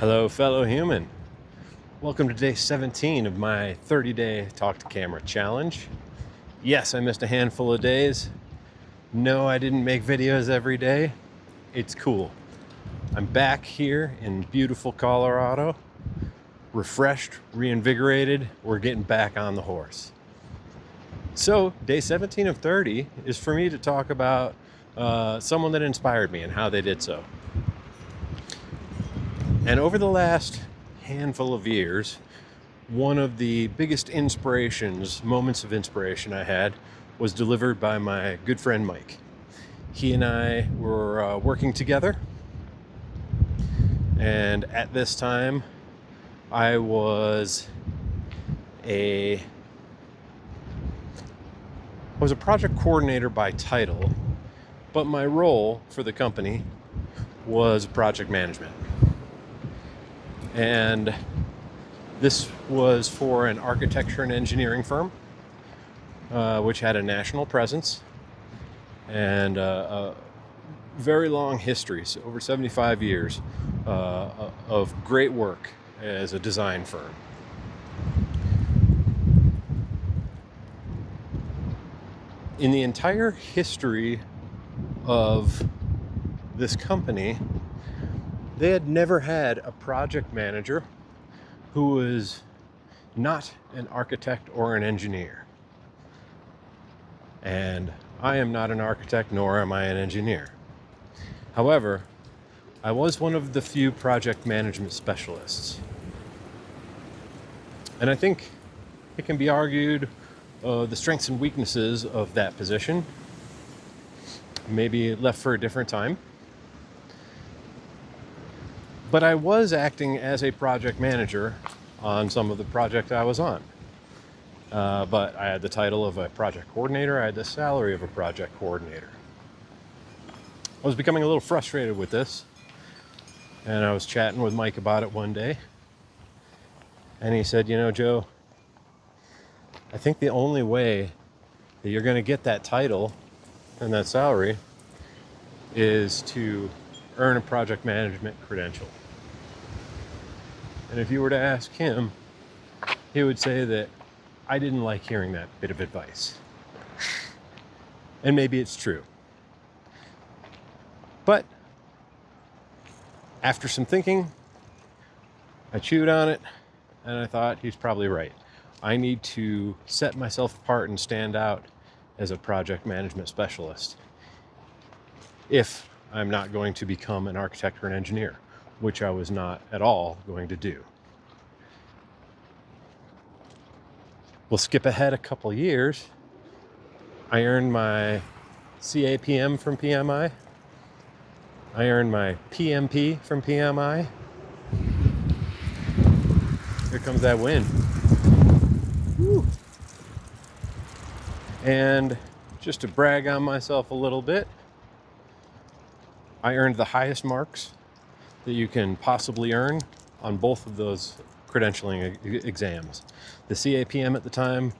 Hello, fellow human. Welcome to day 17 of my 30-day Talk to Camera challenge. Yes, I missed a handful of days. No, I didn't make videos every day. It's cool. I'm back here in beautiful Colorado, refreshed, reinvigorated. We're getting back on the horse. So, day 17 of 30 is for me to talk about someone that inspired me and how they did so. And over the last handful of years, one of the biggest moments of inspiration I had, was delivered by my good friend Mike. He and I were working together, and at this time, I was a project coordinator by title, but my role for the company was project management. And this was for an architecture and engineering firm, which had a national presence and a very long history, so over 75 years of great work as a design firm. In the entire history of this company, they had never had a project manager who was not an architect or an engineer. And I am not an architect, nor am I an engineer. However, I was one of the few project management specialists. And I think it can be argued the strengths and weaknesses of that position, maybe left for a different time. But I was acting as a project manager on some of the projects I was on. But I had the title of a project coordinator. I had the salary of a project coordinator. I was becoming a little frustrated with this. And I was chatting with Mike about it one day. And he said, Joe, I think the only way that you're going to get that title and that salary is to earn a project management credential. And if you were to ask him, he would say that I didn't like hearing that bit of advice. And maybe it's true. But after some thinking, I chewed on it, and I thought he's probably right. I need to set myself apart and stand out as a project management specialist if I'm not going to become an architect or an engineer, which I was not at all going to do. We'll skip ahead a couple years. I earned my CAPM from PMI. I earned my PMP from PMI. Here comes that win. Woo. And just to brag on myself a little bit, I earned the highest marks that you can possibly earn on both of those credentialing exams. The CAPM at the time,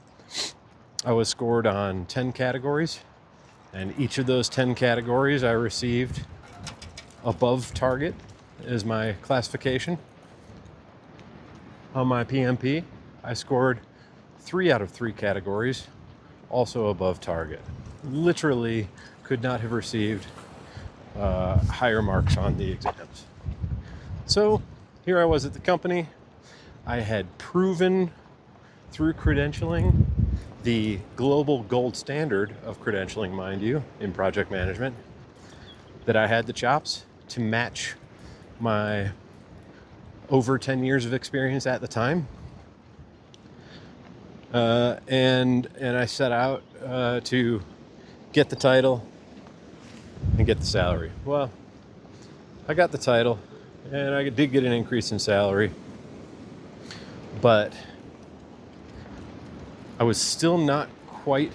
I was scored on 10 categories, and each of those 10 categories I received above target as my classification. On my PMP, I scored 3 out of 3 categories, also above target. Literally could not have received higher marks on the exams. So here I was at the company. I had proven through credentialing, the global gold standard of credentialing, mind you, in project management, that I had the chops to match my over 10 years of experience at the time. And I set out to get the title and get the salary. Well, I got the title, and I did get an increase in salary, but I was still not quite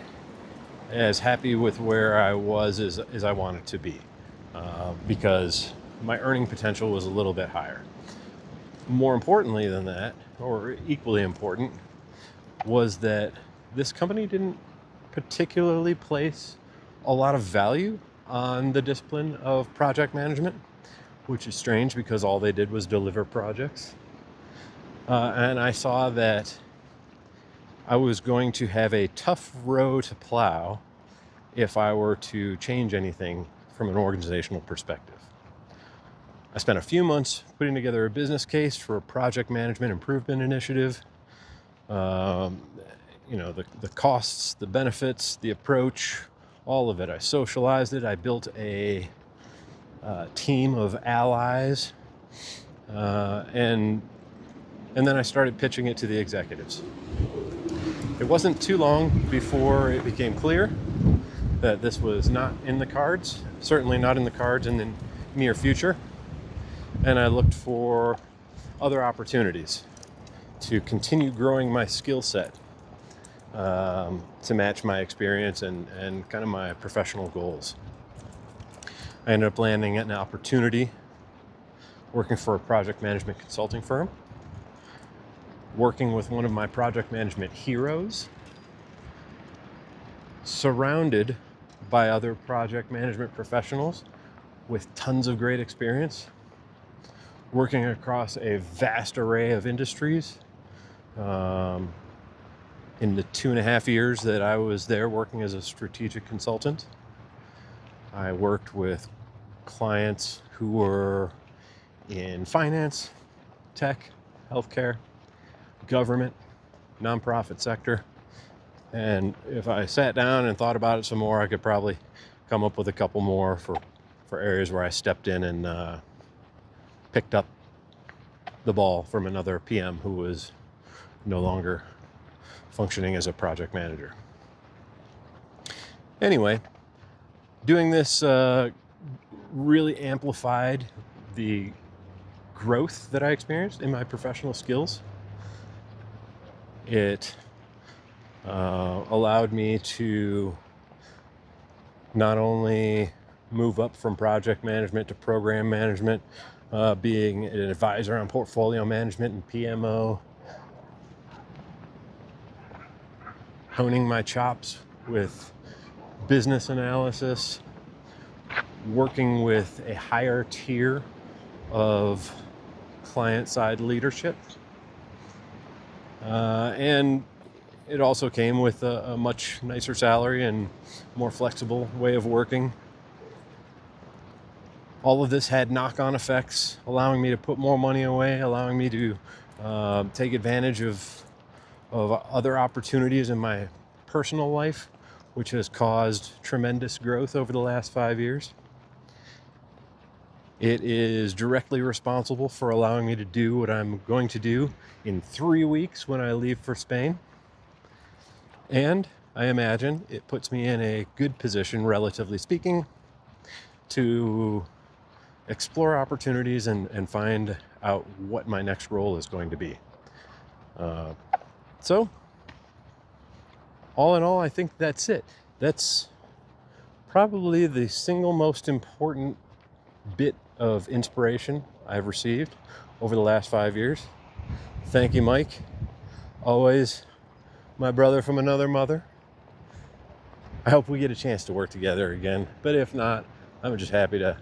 as happy with where I was as I wanted to be, because my earning potential was a little bit higher. More importantly than that, or equally important, was that this company didn't particularly place a lot of value on the discipline of project management. which is strange because all they did was deliver projects. And I saw that I was going to have a tough row to plow if I were to change anything from an organizational perspective. I spent a few months putting together a business case for a project management improvement initiative. The costs, the benefits, the approach, all of it. I socialized it. I built a team of allies, and then I started pitching it to the executives. It wasn't too long before it became clear that this was not in the cards, certainly not in the cards in the near future. And I looked for other opportunities to continue growing my skill set, to match my experience and kind of my professional goals. I ended up landing an opportunity working for a project management consulting firm, working with one of my project management heroes, surrounded by other project management professionals with tons of great experience, working across a vast array of industries. In the 2.5 years that I was there working as a strategic consultant, I worked with clients who were in finance, tech, healthcare, government, nonprofit sector. And if I sat down and thought about it some more, I could probably come up with a couple more for areas where I stepped in and picked up the ball from another PM who was no longer functioning as a project manager. Anyway, doing this really amplified the growth that I experienced in my professional skills. It allowed me to not only move up from project management to program management, being an advisor on portfolio management and PMO, honing my chops with business analysis, working with a higher tier of client-side leadership. And it also came with a much nicer salary and more flexible way of working. All of this had knock-on effects, allowing me to put more money away, allowing me to take advantage of other opportunities in my personal life, which has caused tremendous growth over the last 5 years. It is directly responsible for allowing me to do what I'm going to do in 3 weeks when I leave for Spain. And I imagine it puts me in a good position, relatively speaking, to explore opportunities and find out what my next role is going to be. So, all in all, I think that's it. That's probably the single most important bit of inspiration I've received over the last 5 years. Thank you, Mike. Always my brother from another mother. I hope we get a chance to work together again, but if not, I'm just happy to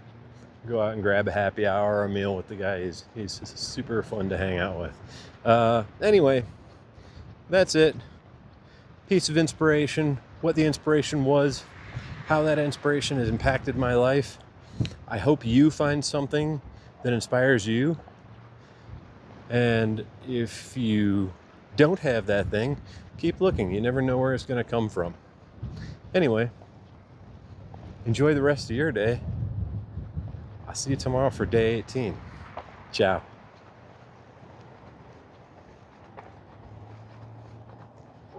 go out and grab a happy hour or a meal with the guy. He's super fun to hang out with. Anyway, that's it. Piece of inspiration, what the inspiration was, how that inspiration has impacted my life. I hope you find something that inspires you. And if you don't have that thing, keep looking. You never know where it's going to come from. Anyway, enjoy the rest of your day. I'll see you tomorrow for day 18. Ciao.